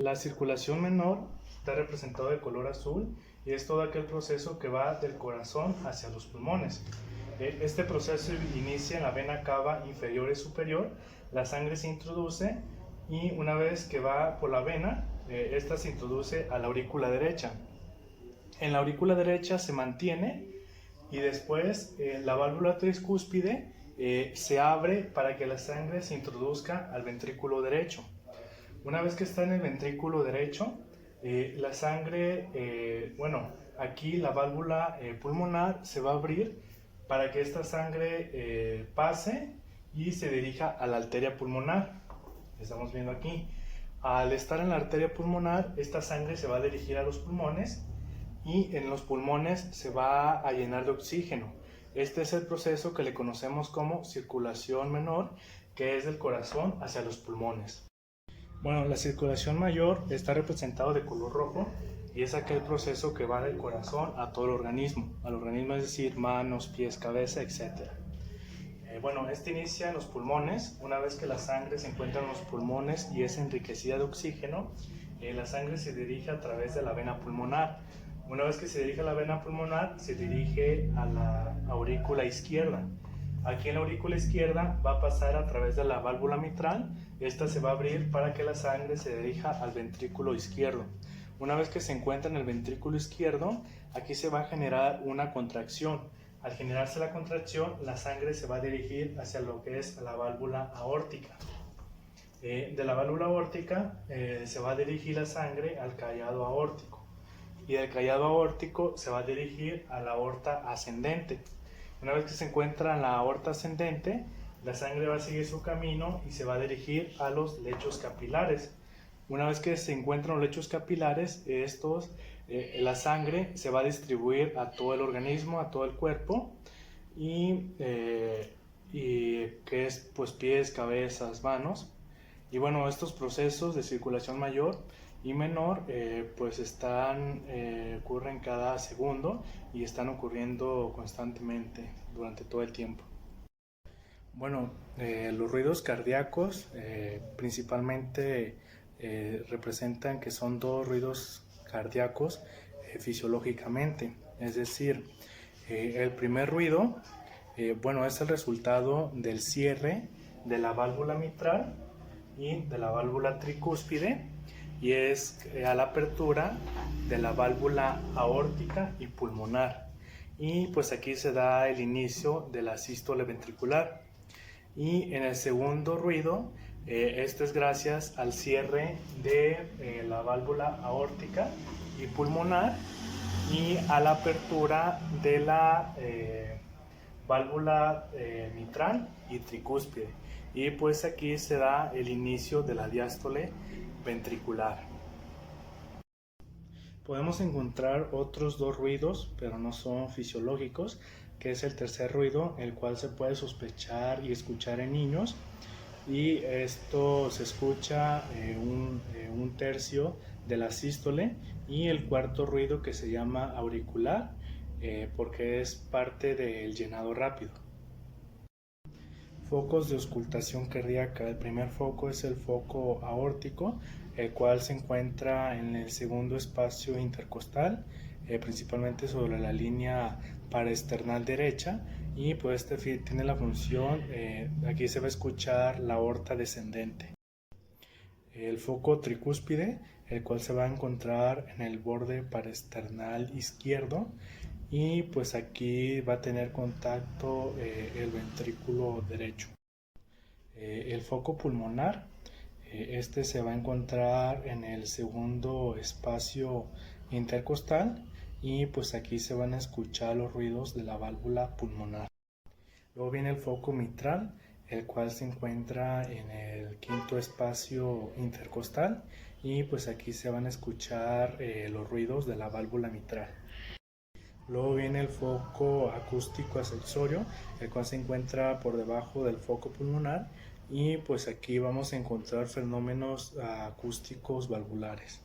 La circulación menor está representada de color azul y es todo aquel proceso que va del corazón hacia los pulmones. Este proceso inicia en la vena cava inferior y superior, la sangre se introduce y una vez que va por la vena, esta se introduce a la aurícula derecha. En la aurícula derecha se mantiene y después la válvula tricúspide se abre para que la sangre se introduzca al ventrículo derecho. Una vez que está en el ventrículo derecho, la sangre, aquí la válvula pulmonar se va a abrir para que esta sangre pase y se dirija a la arteria pulmonar. Estamos viendo aquí. Al estar en la arteria pulmonar, esta sangre se va a dirigir a los pulmones y en los pulmones se va a llenar de oxígeno. Este es el proceso que le conocemos como circulación menor, que es del corazón hacia los pulmones. Bueno, la circulación mayor está representado de color rojo y es aquel proceso que va del corazón a todo el organismo, al organismo, es decir, manos, pies, cabeza, etc. Este inicia en los pulmones. Una vez que la sangre se encuentra en los pulmones y es enriquecida de oxígeno, la sangre se dirige a través de la vena pulmonar. Una vez que se dirige a la vena pulmonar, se dirige a la aurícula izquierda. Aquí en la aurícula izquierda va a pasar a través de la válvula mitral. Esta se va a abrir para que la sangre se dirija al ventrículo izquierdo. Una vez que se encuentra en el ventrículo izquierdo, aquí se va a generar una contracción. Al generarse la contracción, la sangre se va a dirigir hacia lo que es la válvula aórtica. De la válvula aórtica se va a dirigir la sangre al callado aórtico. Y del callado aórtico se va a dirigir a la aorta ascendente. Una vez que se encuentra en la aorta ascendente, la sangre va a seguir su camino y se va a dirigir a los lechos capilares. Una vez que se encuentran los lechos capilares, la sangre se va a distribuir a todo el organismo, a todo el cuerpo, y que es pues pies, cabezas, manos. Y bueno, estos procesos de circulación mayor y menor ocurren cada segundo y están ocurriendo constantemente durante todo el tiempo. Bueno, los ruidos cardíacos principalmente representan que son dos ruidos cardíacos fisiológicamente, es decir, el primer ruido es el resultado del cierre de la válvula mitral y de la válvula tricúspide y es a la apertura de la válvula aórtica y pulmonar, y pues aquí se da el inicio de la sístole ventricular. Y en el segundo ruido, esto es gracias al cierre de la válvula aórtica y pulmonar y a la apertura de la válvula mitral y tricúspide, y pues aquí se da el inicio de la diástole ventricular. Podemos encontrar otros dos ruidos, pero no son fisiológicos, que es el tercer ruido, el cual se puede sospechar y escuchar en niños, y esto se escucha un tercio de la sístole, y el cuarto ruido que se llama auricular, porque es parte del llenado rápido. Focos de auscultación cardíaca. El primer foco es el foco aórtico, el cual se encuentra en el segundo espacio intercostal, principalmente sobre la línea paraesternal derecha, y pues tiene la función, aquí se va a escuchar la aorta descendente. El foco tricúspide, el cual se va a encontrar en el borde paraesternal izquierdo, y pues aquí va a tener contacto el ventrículo derecho. El foco pulmonar, este se va a encontrar en el segundo espacio intercostal, y pues aquí se van a escuchar los ruidos de la válvula pulmonar. Luego viene el foco mitral, el cual se encuentra en el quinto espacio intercostal, y pues aquí se van a escuchar los ruidos de la válvula mitral. Luego viene el foco acústico accesorio, el cual se encuentra por debajo del foco pulmonar, y pues aquí vamos a encontrar fenómenos acústicos valvulares.